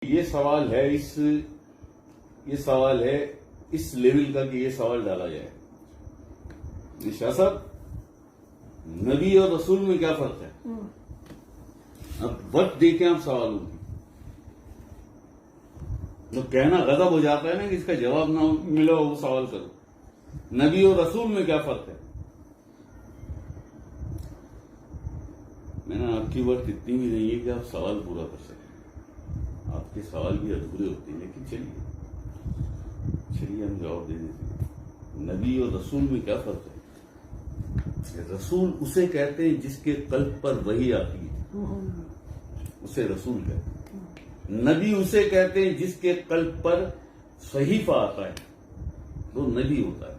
یہ سوال ہے اس لیول کا کہ یہ سوال ڈالا جائے شاہ صاحب، نبی اور رسول میں کیا فرق ہے؟ اب وقت دیکھیں آپ سوالوں کی تو کہنا غضب ہو جاتا ہے نا کہ اس کا جواب نہ ملا وہ سوال کرو. نبی اور رسول میں کیا فرق ہے؟ میں نے آپ کی وقت اتنی بھی نہیں ہے کہ آپ سوال پورا کر سکیں. آپ کے سوال بھی ادھورے ہوتے ہیں، لیکن چلیے ہم جواب دے دیتے ہیں. نبی اور رسول میں کیا فرق ہے؟ رسول اسے کہتے ہیں جس کے قلب پر وحی آتی ہے، اسے رسول کہتے ہیں. نبی اسے کہتے ہیں جس کے قلب پر صحیفہ آتا ہے تو نبی ہوتا ہے.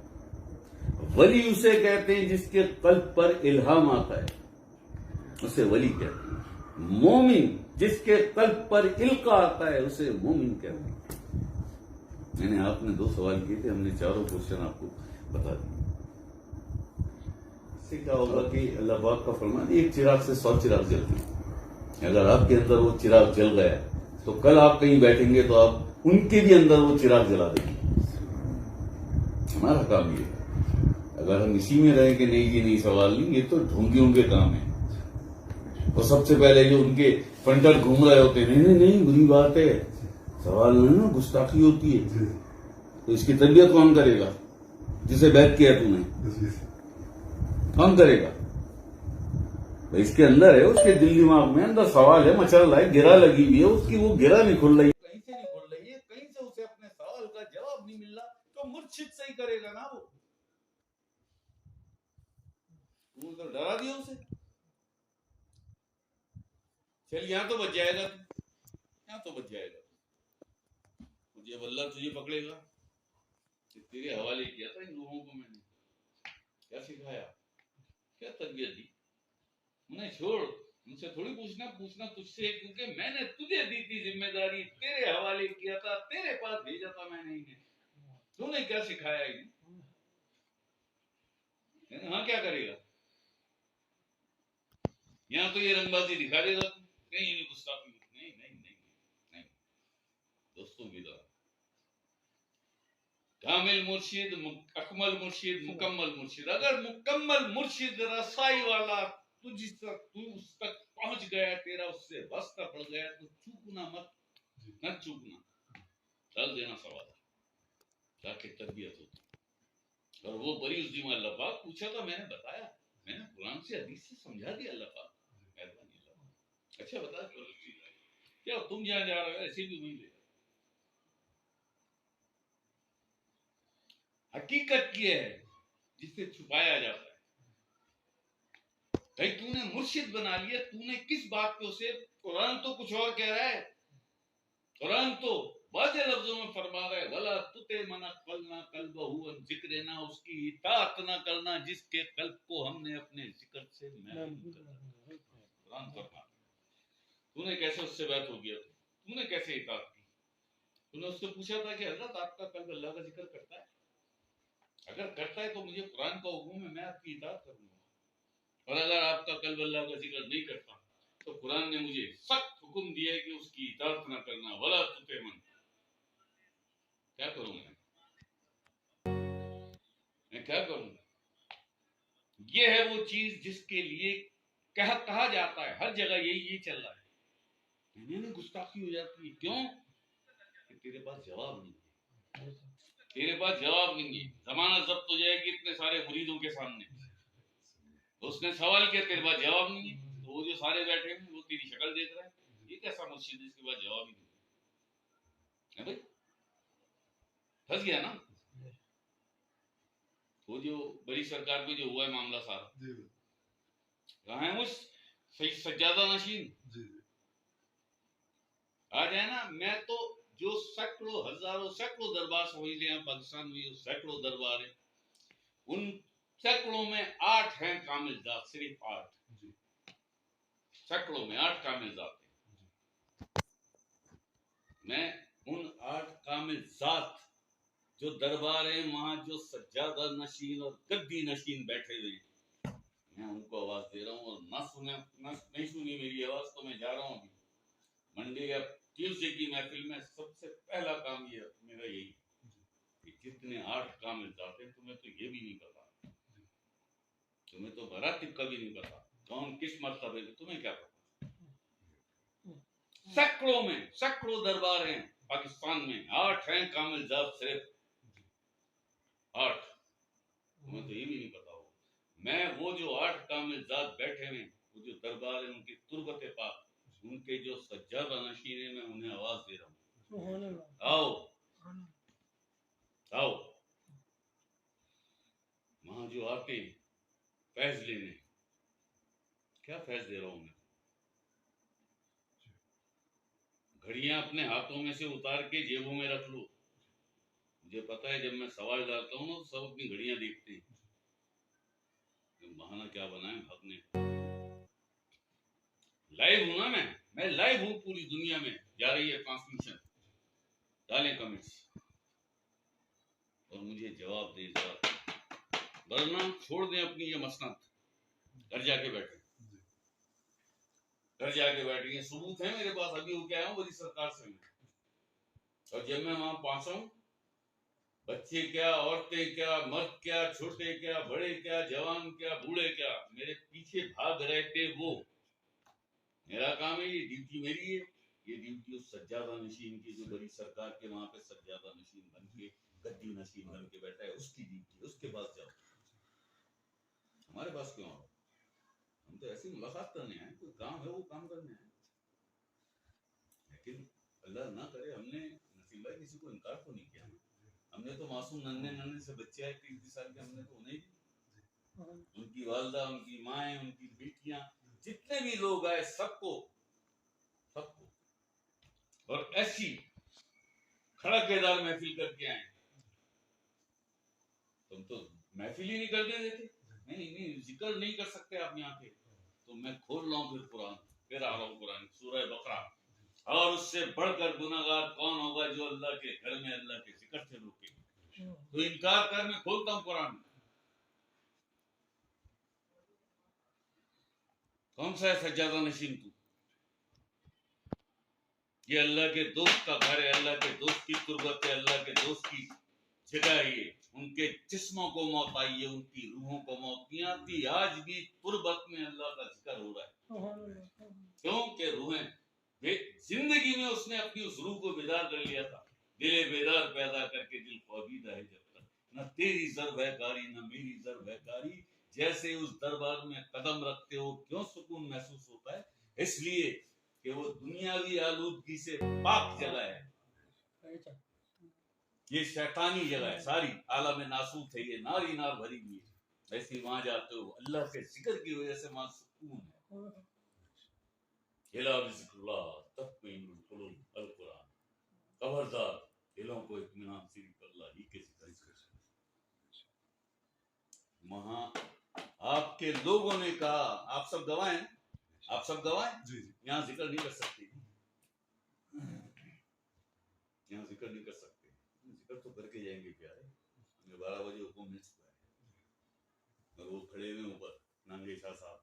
ولی اسے کہتے ہیں جس کے قلب پر الہام آتا ہے، اسے ولی کہتے ہیں. مومن جس کے قلب پر القا آتا ہے اسے مومن کہتے ہیں. میں نے آپ نے 2 سوال کیے تھے، ہم نے چاروں کوشچن آپ کو بتا دیے. اس سے کیا ہوگا کہ اللہ پاک کا فرمان ہے ایک چراغ سے 100 چراغ جلتے ہیں. اگر آپ کے اندر وہ چراغ جل گیا تو کل آپ کہیں بیٹھیں گے تو آپ ان کے بھی اندر وہ چراغ جلا دیں گے. ہمارا کام یہ ہے. اگر ہم اسی میں رہیں کہ نہیں جی نہیں سوال نہیں، یہ تو ڈھونگیوں کے کام ہے. اور سب سے پہلے جو ان کے فنڈر گھوم رہے ہوتے ہیں، نہیں بری بات ہے، سوال نہیں نا، گستاخی ہوتی ہے. تو اس کی تربیت کون کرے گا؟ جسے بیعت کیا تو نے کون کرے گا؟ اس کے اندر ہے، اس کے دل دماغ میں اندر سوال ہے، مچل رہا ہے، گرا لگی ہوئی ہے، اس کی وہ گرا نہیں کھل رہی ہے، کہیں سے نہیں کھل رہی ہے، کہیں سے اسے اپنے سوال کا جواب نہیں مل رہا. تو مرشد صحیح کرے گا نا. وہ تو ڈرا دیا اسے. چل یہاں تو بچ جائے گا، یہاں تو بچ جائے گا. مجھے اللہ تجھے پکڑے گا. تیرے حوالے کیا تھا ان لوگوں کو. میں نے کیا سکھایا، کیا تربیت دی؟ انہیں چھوڑ، ان سے تھوڑی پوچھنا تجھ سے، کیونکہ میں نے تجھے دی تھی ذمہ داری، تیرے حوالے کیا تھا، تیرے پاس بھیجا تھا میں نے انہیں. تو نے کیا سکھایا انہیں؟ ہاں کیا کرے گا؟ یہاں تو یہ رنگ بازی دکھا دے گا، کہیں نہیں گستاخی. نہیں دوستوں کی طرح کامل مرشد، اکمل مرشد، مکمل مرشد. اگر مکمل مرشد رسائی والا تجھ تک، تو اس تک پہنچ گیا، تیرا اس سے واسطہ پڑ گیا، تو چوکنا مت، نہ چوکنا، ڈال دینا سوال تاکہ تربیت ہوتی. اور وہ بڑی اس دن اللہ پاک پوچھا تھا، میں نے بتایا، میں نے قرآن سے حدیث سے سمجھا دیا. اللہ پاک مہربانی. اللہ پاک اچھا بتا کیا تم جہاں جا رہے ہو ایسے بھی وہیں لے. حقیقت یہ ہے جس سے چھپایا جاتا ہے. بھائی تو نے مرشد بنا لیا، تو نے کس بات پہ اسے؟ قرآن تو کچھ اور کہہ رہا ہے. قرآن تو واضح لفظوں میں فرما رہا ہے، وَلَا تُطِعْ مَنْ أَغْفَلْنَا قَلْبَهُ عَنْ ذِكْرِنَا، اس کی اطاعت نہ کرنا جس کے قلب کو ہم نے اپنے ذکر سے محروم کر دیا. قرآن فرما تو نے کیسے اس سے بیعت ہو گیا؟ تو نے کیسے اطاعت کی؟ تو نے اس سے پوچھا تھا کہ حضرت آپ کا قلب اللہ کا ذکر کرتا ہے؟ اگر کرتا ہے تو مجھے قرآن کا حکم ہے، میں آپ کی اطاعت کروں گا. اور اگر آپ کا قلب اللہ کا ذکر نہیں کرتا تو قرآن نے مجھے سخت حکم دیا ہے کہ اس کی اطاعت نہ کرنا. ولا تطع من. کیا کروں میں کیا کروں؟ یہ ہے وہ چیز جس کے لیے کہا جاتا ہے ہر جگہ یہی چل رہا ہے. نہیں گستاخی ہو جاتی ہے. کیوں؟ کہ تیرے پاس جواب نہیں ہے. تیرے پاس جواب نہیں ہے. زمانہ ضبط ہو جائے گی اتنے سارے مریدوں کے سامنے. اس نے سوال کیا، تیرے پاس جواب نہیں ہے. تو وہ جو سارے بیٹھے ہیں وہ تیری شکل دیکھ رہے ہیں، یہ کیسا مرشد ہے اس کے بعد جواب ہی نہیں ہے. بھائی پھنس گیا نا. وہ جو بڑی سرکار پہ جو ہوا ہے معاملہ سارا، کہاں ہے اس سجادہ نشین؟ آ جائے نا. میں تو جو سینکڑوں ہزاروں سینکڑوں دربار سمجھ لیا پاکستان میں، سینکڑوں دربار ہیں، ان سینکڑوں میں 8 ہیں کامل ذات. صرف 8 سینکڑوں میں 8 کامل ذات ہیں. میں ان 8 کامل ذات جو دربار ہیں وہاں جو سجادہ نشین اور گدی نشین بیٹھے ہوئے ہیں، میں ان کو آواز دے رہا ہوں. اور نہیں سنی میری آواز تو میں جا رہا ہوں ابھی منڈے یا ٹیوزڈے کی محفل میں سب سے پہلا کام یہ میرا یہی کہ جتنے 8 کامل ذات ہیں تمہیں تو یہ بھی نہیں پتا، تمہیں تو مراتب کا بھی نہیں پتا کون کس مرتبے میں، تمہیں کیا پتا؟ سینکڑوں دربار ہیں پاکستان میں، 8 ہیں کامل ذات، صرف 8، تمہیں تو یہ بھی نہیں پتا ہو۔ میں وہ جو 8 کامل ذات بیٹھے ہیں، وہ جو دربار ہیں، ان کی تربت پاک، ان کے جو سجادہ نشین ہیں، میں انہیں آواز دے رہا ہوں، آؤ آؤ وہاں جو آتے ہیں فیض لینے، کیا فیض دے رہا ہوں میں؟ گھڑیاں اپنے ہاتھوں میں سے اتار کے جیبوں میں رکھ لو، مجھے پتا ہے جب میں سوال ڈالتا ہوں نا تو سب اپنی گھڑیاں دیکھتے ہیں، بہانہ کیا بنائے حق نے۔ لائیو ہوں نا میں لائیو ہوں، پوری دنیا میں جا رہی ہے ٹرانسمیشن، ڈالیں کمنٹس اور مجھے جواب دے ذرا، ورنہ چھوڑ دیں اپنی یہ مسند، گھر جا کے بیٹھے، گھر جا کے بیٹھے، یہ ثبوت ہے میرے پاس، ابھی ہو کے آیا ہوں بڑی سرکار سے میں، اور جب میں وہاں پہنچا ہوں، بچے کیا، عورتیں کیا، مرد کیا، چھوٹے کیا، بڑے کیا، جوان کیا، بوڑھے کیا، میرے پیچھے بھاگ رہے تھے وہ۔ میرا کام ہے، یہ ڈیوٹی میری ہے، یہ ڈیوٹی اس سجادہ نشین کی جو بڑی سرکار کے وہاں پہ سجادہ نشین بن کے، گدی نشین بن کے بیٹھا ہے، اس کی ڈیوٹی، اس کے پاس جاؤ، ہمارے پاس کیوں آؤ؟ ہم تو ایسی ملاقات کرنے آئے، کوئی کام ہے وہ کام کرنے آئے، لیکن اللہ نہ کرے ہم نے نسیم بھائی کسی کو انکار تو نہیں کیا، ہم نے تو معصوم ننھے سے بچے آئے 30 سال کے، ہم نے تو انہیں بھی، ان کی والدہ، ان کی مائیں، ان کی بیٹیاں، جتنے بھی لوگ آئے سب کو، اور ایسی کھڑکے دار محفل کر کے آئے، تم تو محفل ہی نہیں کرنے دیتے، نہیں ذکر نہیں کر سکتے آپ یہاں پہ، تو میں کھول رہا ہوں پھر قرآن، پھر آ رہا ہوں قرآن سورہ بقرہ، اور اس سے بڑھ کر گناہگار کون ہوگا جو اللہ کے گھر میں اللہ کے ذکر سے روکے، تو انکار کر، میں کھولتا ہوں قرآن، کون سا ہے سجادہ نشین تو؟ یہ اللہ کے دوست کا گھر ہے، اللہ کے دوست کی تربت ہے، اللہ کے دوست کی جگہ ہے، یہ ان کے جسموں کو موت آئی ہے، ان کی روحوں کو موت نہیں آتی، آج بھی تربت میں اللہ کا ذکر ہو رہا ہے، کیوں کہ روحیں زندگی میں اس نے اپنی اس روح کو بیدار کر لیا تھا، دل بیدار پیدا کر کے دل خوابیدہ ہے جب تک، نہ تیری ضرب ہے کاری نہ میری ضرب ہے کاری، جیسے اس دربار میں قدم رکھتے ہو کیوں سکون محسوس ہوتا ہے؟ اس لیے کہ وہ دنیاوی آلودگی سے پاک جگہ ہے، یہ شیطانی جگہ ہے، ساری عالم ناسوت ہے، یہ ناری نار بھری ہوئی ہے، ایسے وہاں جاتے ہو اللہ کے ذکر کی وجہ سے وہاں سکون ہے، الا بذکر اللہ تطمئن القلوب، القرآن، خبردار دلوں کو اطمینان صرف اللہ ہی کے ذکر سے۔ وہاں آپ کے لوگوں نے کہا، آپ سب گواہ ہیں، آپ سب گواہ ہیں، یہاں ذکر نہیں کر سکتے، یہاں ذکر نہیں کر سکتے، ذکر تو کر کے جائیں گے پیارے، ہمیں 12 بجے حکم مل چکا ہے، اور وہ کھڑے ہوئے اوپر ننگے شاہ صاحب،